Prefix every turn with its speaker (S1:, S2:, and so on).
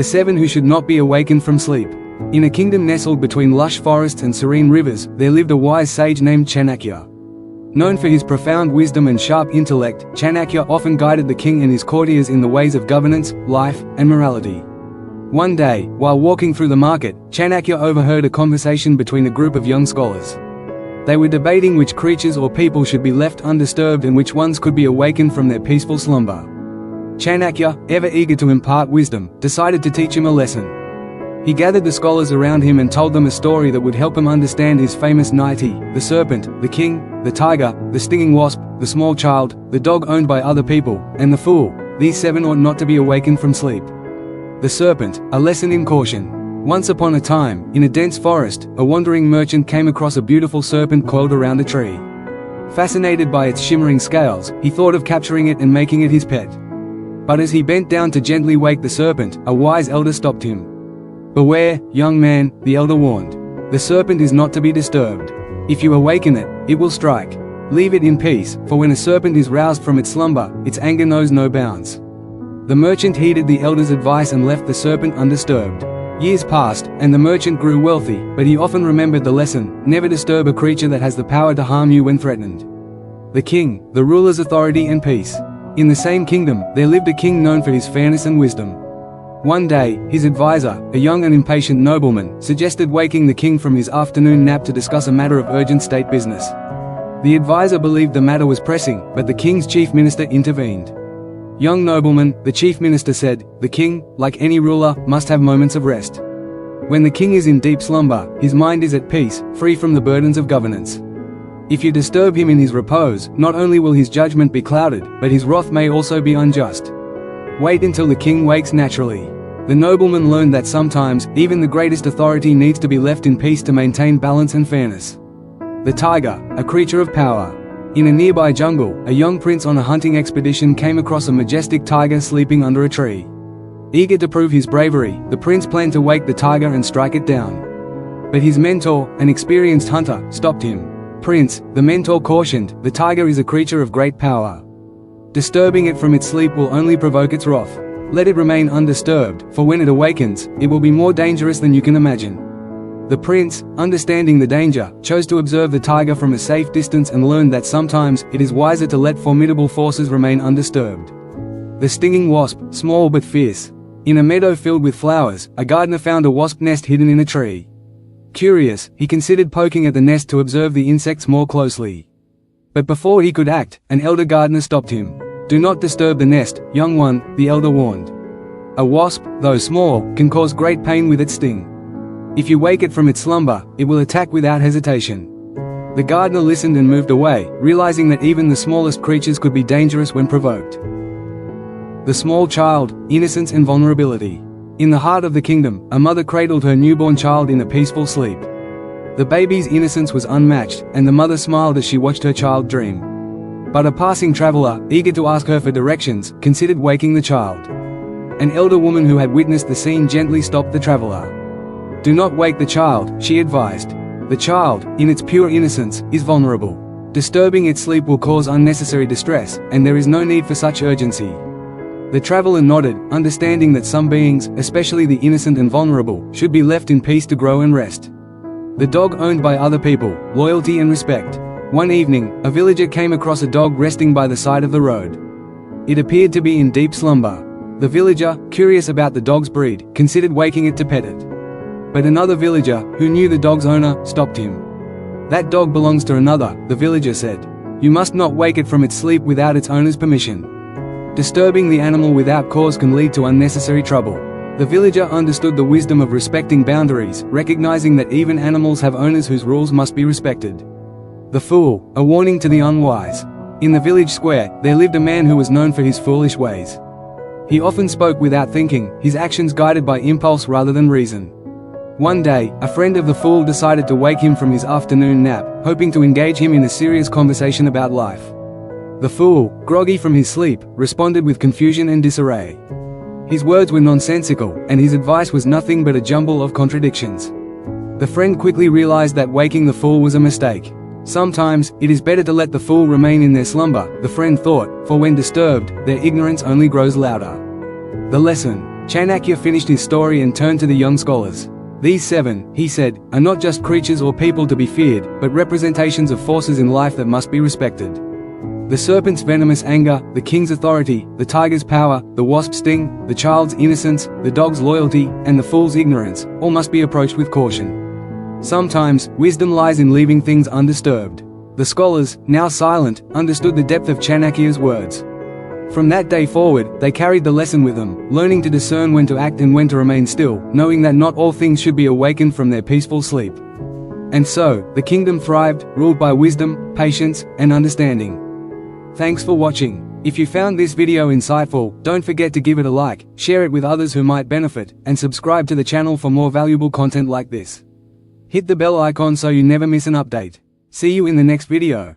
S1: The 7 who should not be awakened from sleep. In a kingdom nestled between lush forests and serene rivers, there lived a wise sage named Chanakya. Known for his profound wisdom and sharp intellect, Chanakya often guided the king and his courtiers in the ways of governance, life, and morality. One day, while walking through the market, Chanakya overheard a conversation between a group of young scholars. They were debating which creatures or people should be left undisturbed and which ones could be awakened from their peaceful slumber. Chanakya, ever eager to impart wisdom, decided to teach him a lesson. He gathered the scholars around him and told them a story that would help him understand his famous Niti, the serpent, the king, the tiger, the stinging wasp, the small child, the dog owned by other people, and the fool. These 7 ought not to be awakened from sleep. The serpent, a lesson in caution. Once upon a time, in a dense forest, a wandering merchant came across a beautiful serpent coiled around a tree. Fascinated by its shimmering scales, he thought of capturing it and making it his pet. But as he bent down to gently wake the serpent, a wise elder stopped him. "Beware, young man," the elder warned. "The serpent is not to be disturbed. If you awaken it, it will strike. Leave it in peace, for when a serpent is roused from its slumber, its anger knows no bounds." The merchant heeded the elder's advice and left the serpent undisturbed. Years passed, and the merchant grew wealthy, but he often remembered the lesson: never disturb a creature that has the power to harm you when threatened. The king, the ruler's authority and peace. In the same kingdom, there lived a king known for his fairness and wisdom. One day, his advisor, a young and impatient nobleman, suggested waking the king from his afternoon nap to discuss a matter of urgent state business. The advisor believed the matter was pressing, but the king's chief minister intervened. "Young nobleman," the chief minister said, "the king, like any ruler, must have moments of rest. When the king is in deep slumber, his mind is at peace, free from the burdens of governance. If you disturb him in his repose, not only will his judgment be clouded, but his wrath may also be unjust. Wait until the king wakes naturally." The nobleman learned that sometimes, even the greatest authority needs to be left in peace to maintain balance and fairness. The tiger, a creature of power. In a nearby jungle, a young prince on a hunting expedition came across a majestic tiger sleeping under a tree. Eager to prove his bravery, the prince planned to wake the tiger and strike it down. But his mentor, an experienced hunter, stopped him. "Prince," the mentor cautioned, "the tiger is a creature of great power. Disturbing it from its sleep will only provoke its wrath. Let it remain undisturbed, for when it awakens, it will be more dangerous than you can imagine." The prince, understanding the danger, chose to observe the tiger from a safe distance and learned that sometimes, it is wiser to let formidable forces remain undisturbed. The stinging wasp, small but fierce. In a meadow filled with flowers, a gardener found a wasp nest hidden in a tree. Curious, he considered poking at the nest to observe the insects more closely. But before he could act, an elder gardener stopped him. "Do not disturb the nest, young one," the elder warned. "A wasp, though small, can cause great pain with its sting. If you wake it from its slumber, it will attack without hesitation." The gardener listened and moved away, realizing that even the smallest creatures could be dangerous when provoked. The small child, innocence and vulnerability. In the heart of the kingdom, a mother cradled her newborn child in a peaceful sleep. The baby's innocence was unmatched, and the mother smiled as she watched her child dream. But a passing traveler, eager to ask her for directions, considered waking the child. An elder woman who had witnessed the scene gently stopped the traveler. "Do not wake the child," she advised. "The child, in its pure innocence, is vulnerable. Disturbing its sleep will cause unnecessary distress, and there is no need for such urgency." The traveler nodded, understanding that some beings, especially the innocent and vulnerable, should be left in peace to grow and rest. The dog owned by other people, loyalty and respect. One evening, a villager came across a dog resting by the side of the road. It appeared to be in deep slumber. The villager, curious about the dog's breed, considered waking it to pet it. But another villager, who knew the dog's owner, stopped him. "That dog belongs to another," the villager said. "You must not wake it from its sleep without its owner's permission. Disturbing the animal without cause can lead to unnecessary trouble." The villager understood the wisdom of respecting boundaries, recognizing that even animals have owners whose rules must be respected. The fool, a warning to the unwise. In the village square, there lived a man who was known for his foolish ways. He often spoke without thinking, his actions guided by impulse rather than reason. One day, a friend of the fool decided to wake him from his afternoon nap, hoping to engage him in a serious conversation about life. The fool, groggy from his sleep, responded with confusion and disarray. His words were nonsensical, and his advice was nothing but a jumble of contradictions. The friend quickly realized that waking the fool was a mistake. Sometimes, it is better to let the fool remain in their slumber, the friend thought, for when disturbed, their ignorance only grows louder. The lesson. Chanakya finished his story and turned to the young scholars. "These 7, he said, are not just creatures or people to be feared, but representations of forces in life that must be respected. The serpent's venomous anger, the king's authority, the tiger's power, the wasp's sting, the child's innocence, the dog's loyalty, and the fool's ignorance, all must be approached with caution. Sometimes, wisdom lies in leaving things undisturbed." The scholars, now silent, understood the depth of Chanakya's words. From that day forward, they carried the lesson with them, learning to discern when to act and when to remain still, knowing that not all things should be awakened from their peaceful sleep. And so, the kingdom thrived, ruled by wisdom, patience, and understanding. Thanks for watching. If you found this video insightful, don't forget to give it a like, share it with others who might benefit, and subscribe to the channel for more valuable content like this. Hit the bell icon so you never miss an update. See you in the next video.